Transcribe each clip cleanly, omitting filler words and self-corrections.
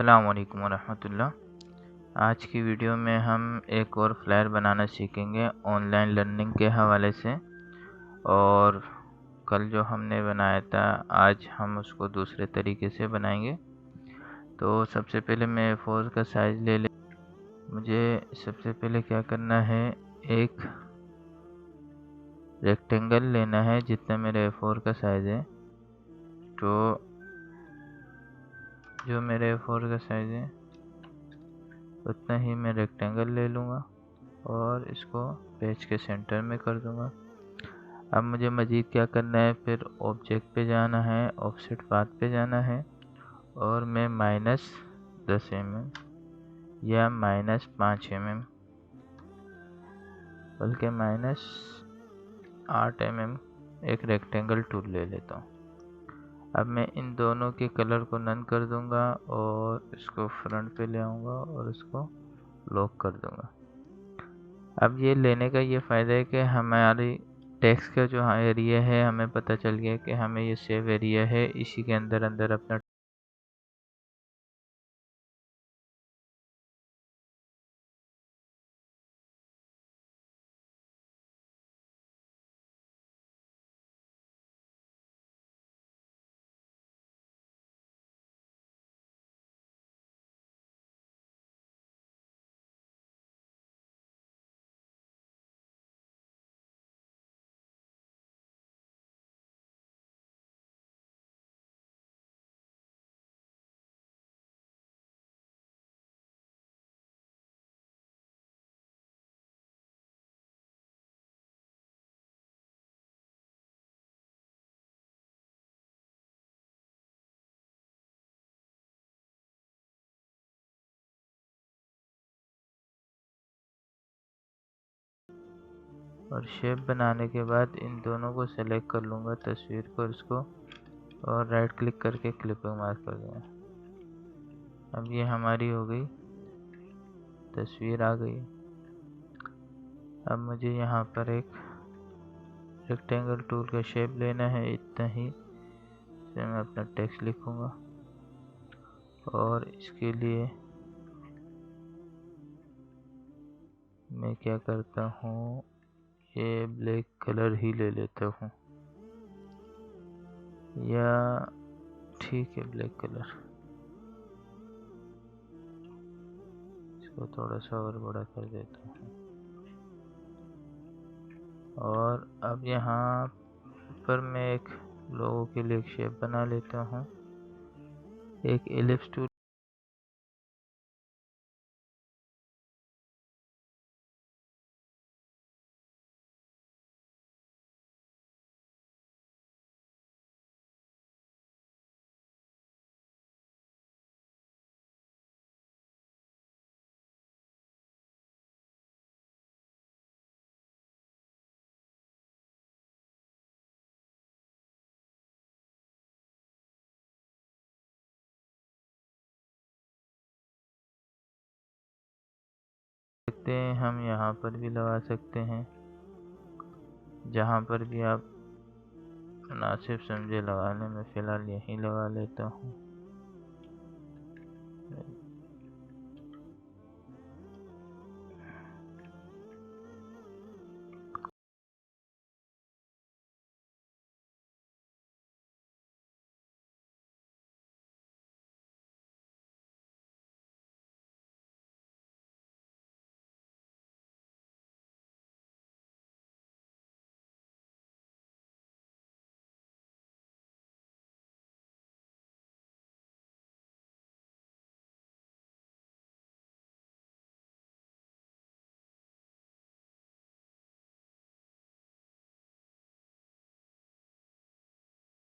अस्सलाम वालेकुम वरहमतुल्लाह। आज की वीडियो में हम एक और फ्लायर बनाना सीखेंगे ऑनलाइन लर्निंग के हवाले से। और कल जो हमने बनाया था आज हम उसको दूसरे तरीके से बनाएंगे। तो सबसे पहले मैं A4 का साइज़ ले मुझे सबसे पहले क्या करना है, एक रेक्टेंगल लेना है जितना मेरे A4 का साइज़ है। तो जो मेरे A4 का साइज़ है उतना ही मैं रेक्टेंगल ले लूँगा और इसको पेज के सेंटर में कर दूँगा। अब मुझे मज़ीद क्या करना है, फिर ऑब्जेक्ट पे जाना है, ऑफसेट पाथ पे जाना है और मैं -10 mm या -5 mm बल्कि -8 mm एक रेक्टेंगल टूल ले लेता हूँ। अब मैं इन दोनों के कलर को नन कर दूंगा और इसको फ्रंट पे ले आऊँगा और इसको लॉक कर दूंगा। अब ये लेने का ये फ़ायदा है कि हमारी टेक्स्ट का जो एरिया है हमें पता चल गया कि हमें ये सेव एरिया है, इसी के अंदर अंदर अपना और शेप बनाने के बाद इन दोनों को सेलेक्ट कर लूँगा तस्वीर को, इसको और राइट क्लिक करके क्लिपिंग मार्क कर दूँगा। अब ये हमारी हो गई, तस्वीर आ गई। अब मुझे यहाँ पर एक रेक्टेंगल टूल का शेप लेना है, इतना ही से मैं अपना टेक्स्ट लिखूँगा और इसके लिए मैं क्या करता हूँ, ये ब्लैक कलर ही ले लेता हूँ, या ठीक है ब्लैक कलर। इसको थोड़ा सा और बड़ा कर देता हूँ और अब यहाँ पर मैं एक लोगों के लिए एक शेप बना लेता हूँ, एक एलिप्स टूल सकते हैं, हम यहाँ पर भी लगा सकते हैं, जहाँ पर भी आप मुनासिब समझे लगाने में। फ़िलहाल यहीं लगा लेता हूँ।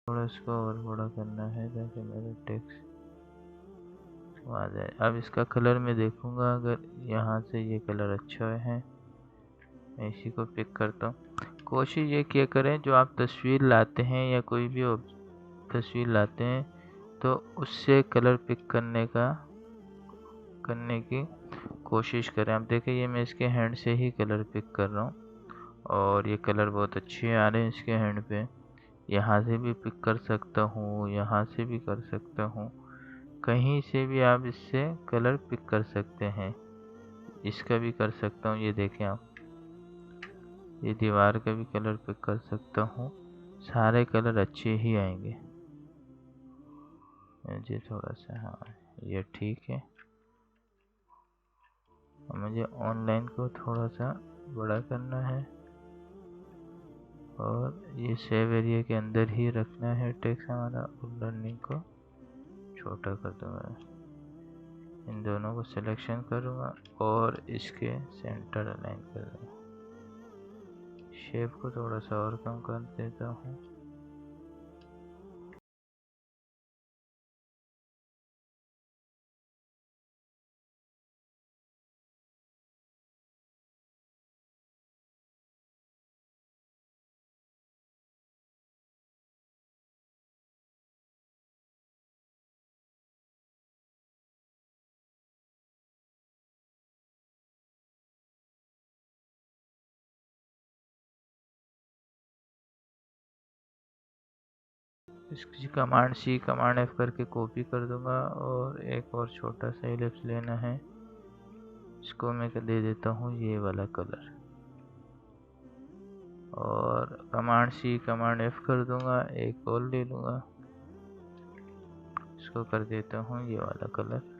थोड़ा इसको और बड़ा करना है ताकि मेरा टेक्स्ट आ जाए। अब इसका कलर मैं देखूंगा, अगर यहाँ से ये कलर अच्छा है मैं इसी को पिक करता हूँ। कोशिश ये किया करें, जो आप तस्वीर लाते हैं या कोई भी तस्वीर लाते हैं तो उससे कलर पिक करने की कोशिश करें। आप देखें, ये मैं इसके हैंड से ही कलर पिक कर रहा हूँ और ये कलर बहुत अच्छे आ रहे हैं इसके हैंड पे। यहाँ से भी पिक कर सकता हूँ, यहाँ से भी कर सकता हूँ। कहीं से भी आप इससे कलर पिक कर सकते हैं। इसका भी कर सकता हूँ, ये देखें आप, ये दीवार का भी कलर पिक कर सकता हूँ। सारे कलर अच्छे ही आएंगे। मुझे थोड़ा सा, हाँ ये ठीक है। मुझे ऑनलाइन को थोड़ा सा बड़ा करना है और ये सेव एरिया के अंदर ही रखना है टेक्स्ट हमारा, और लर्निंग को छोटा कर दूंगा। इन दोनों को सिलेक्शन करूँगा और इसके सेंटर अलाइन कर दूँगा। शेप को थोड़ा सा और कम कर देता हूँ। इसकी कमांड सी कमांड एफ करके कॉपी कर दूंगा और एक और छोटा सा इलिप्स लेना है। इसको मैं दे देता हूँ ये वाला कलर, और कमांड सी कमांड एफ कर दूंगा, एक और ले लूँगा, इसको कर देता हूँ ये वाला कलर।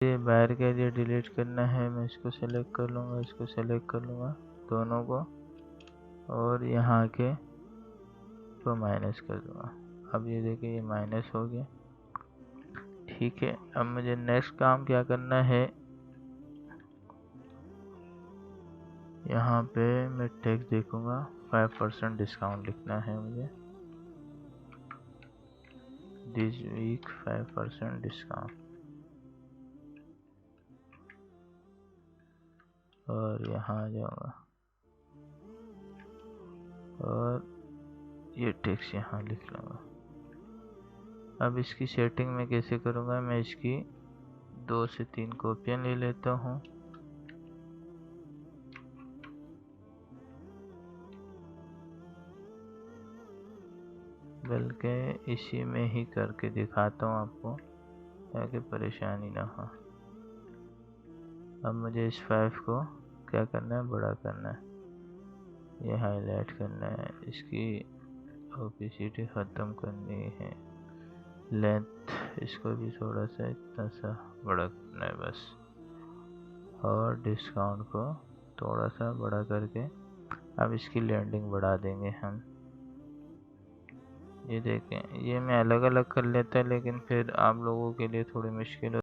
ये बाहर का एरिया डिलीट करना है, मैं इसको सेलेक्ट कर लूँगा, इसको सेलेक्ट कर लूँगा दोनों को, और यहाँ के तो माइनस कर दूँगा। अब ये देखिए ये माइनस हो गया। ठीक है, अब मुझे नेक्स्ट काम क्या करना है, यहाँ पे मैं टेक्स्ट देखूँगा, 5% डिस्काउंट लिखना है मुझे, दिस वीक 5% डिस्काउंट, और यहाँ आ जाऊँगा और ये टेक्स्ट यहाँ लिख लूँगा। अब इसकी सेटिंग मैं कैसे करूँगा, मैं इसकी 2 से 3 कॉपियाँ ले लेता हूँ, बल्कि इसी में ही करके दिखाता हूँ आपको ताकि परेशानी ना हो। अब मुझे इस 5 को क्या करना है, बड़ा करना है, ये हाईलाइट करना है, इसकी ओपेसिटी ख़त्म करनी है, लेंथ इसको भी थोड़ा सा इतना सा बड़ा करना है बस, और डिस्काउंट को थोड़ा सा बड़ा करके अब इसकी लैंडिंग बढ़ा देंगे हम। ये देखें, ये मैं अलग अलग कर लेता, लेकिन फिर आप लोगों के लिए थोड़ी मुश्किल हो।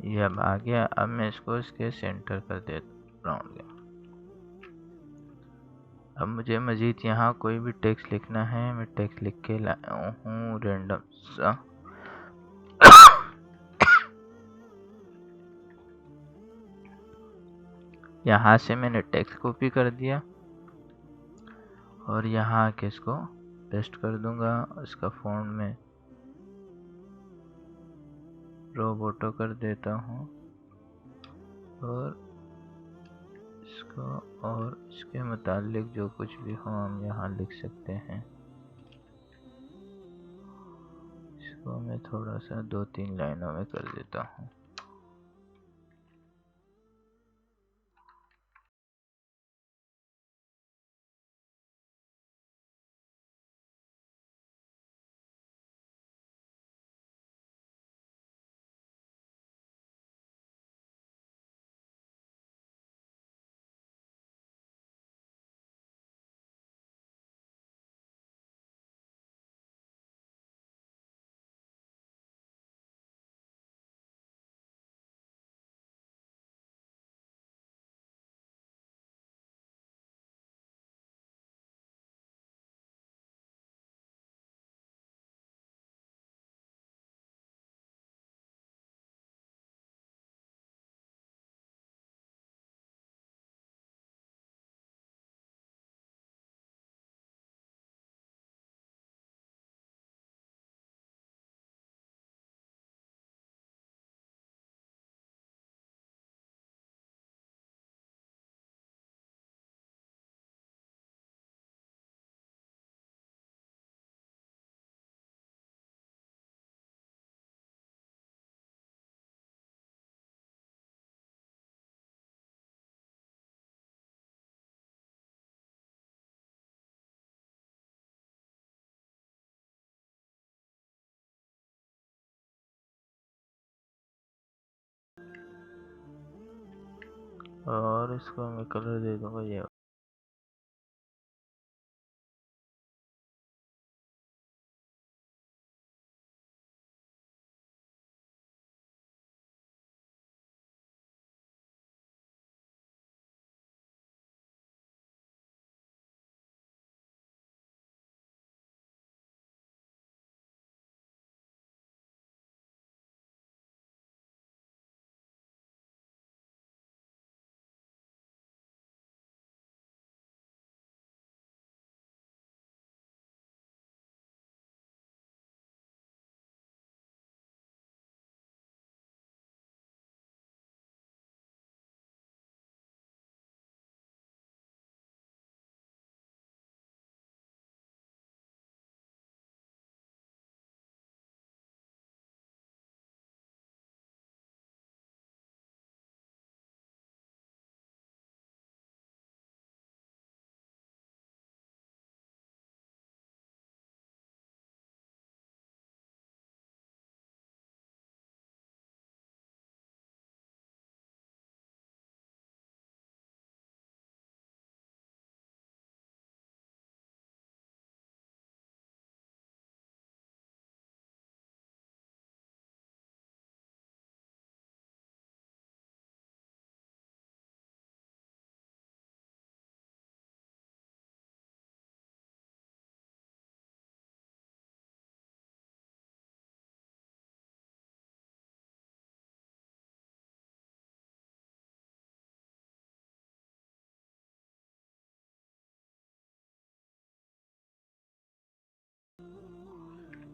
ये अब आ गया। अब मैं इसको इसके सेंटर कर देता हूँ। अब मुझे मज़ीद यहाँ कोई भी टेक्स्ट लिखना है, मैं टेक्स्ट लिख के लाया हूँ रैंडम सा यहाँ से मैंने टेक्स्ट कॉपी कर दिया और यहाँ आके इसको पेस्ट कर दूंगा। इसका फॉन्ट में रोबोटो कर देता हूँ और इसको, और इसके मुतालिक जो कुछ भी हो हम यहाँ लिख सकते हैं। इसको मैं थोड़ा सा 2-3 लाइनों में कर देता हूँ। और इसको मैं कलर दे दूंगा ये।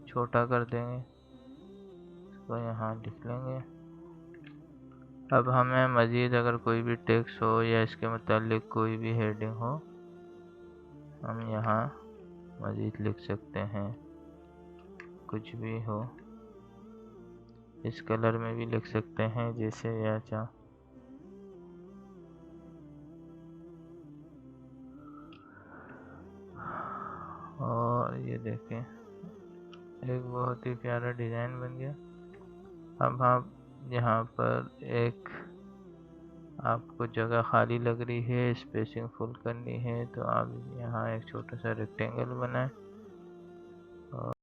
छोटा कर देंगे, इसको यहाँ लिख लेंगे। अब हमें मज़ीद अगर कोई भी टेक्स्ट हो या इसके मुतालिक कोई भी हेडिंग हो, हम यहाँ मज़ीद लिख सकते हैं। कुछ भी हो इस कलर में भी लिख सकते हैं जैसे या चाह। और ये देखें, एक बहुत ही प्यारा डिज़ाइन बन गया। अब आप यहाँ पर एक, आपको जगह खाली लग रही है, स्पेसिंग फुल करनी है, तो आप यहाँ एक छोटा सा रेक्टेंगल बनाएं और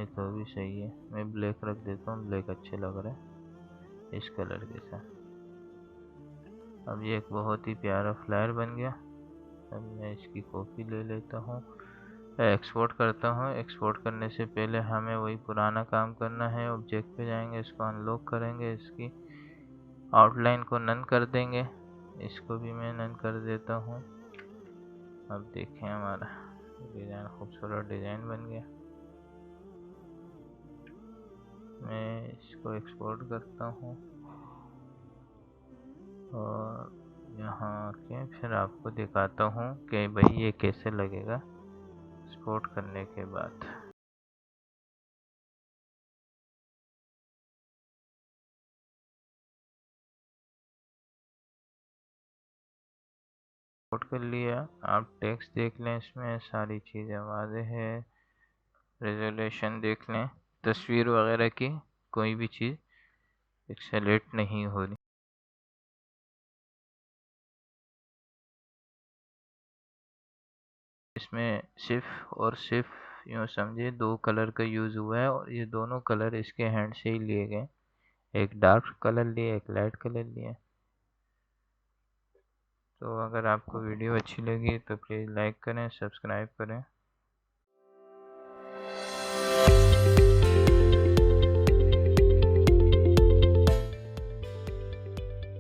नहीं तो भी सही है। मैं ब्लैक रख देता हूँ, ब्लैक अच्छे लग रहे हैं इस कलर के साथ। अब ये एक बहुत ही प्यारा फ्लायर बन गया। अब मैं इसकी कॉपी ले लेता हूँ, एक्सपोर्ट करता हूँ। एक्सपोर्ट करने से पहले हमें वही पुराना काम करना है। ऑब्जेक्ट पे जाएंगे, इसको अनलॉक करेंगे, इसकी आउटलाइन को नन कर देंगे। इसको भी मैं नन कर देता हूँ। अब देखें हमारा डिज़ाइन, खूबसूरत डिज़ाइन बन गया। मैं इसको एक्सपोर्ट करता हूँ और यहाँ आके फिर आपको दिखाता हूँ कि भाई ये कैसे लगेगा एक्सपोर्ट करने के बाद। एक्सपोर्ट कर लिया। आप टेक्स्ट देख लें, इसमें सारी चीज़ें वाज़ेह है। रेजोल्यूशन देख लें, तस्वीर वगैरह की कोई भी चीज़ पिक्सेलेट नहीं हो रही। इसमें सिर्फ और सिर्फ यूँ समझे 2 कलर का यूज़ हुआ है और ये दोनों कलर इसके हैंड से ही लिए गए। एक डार्क कलर लिया, एक लाइट कलर लिया। तो अगर आपको वीडियो अच्छी लगी तो प्लीज़ लाइक करें, सब्सक्राइब करें।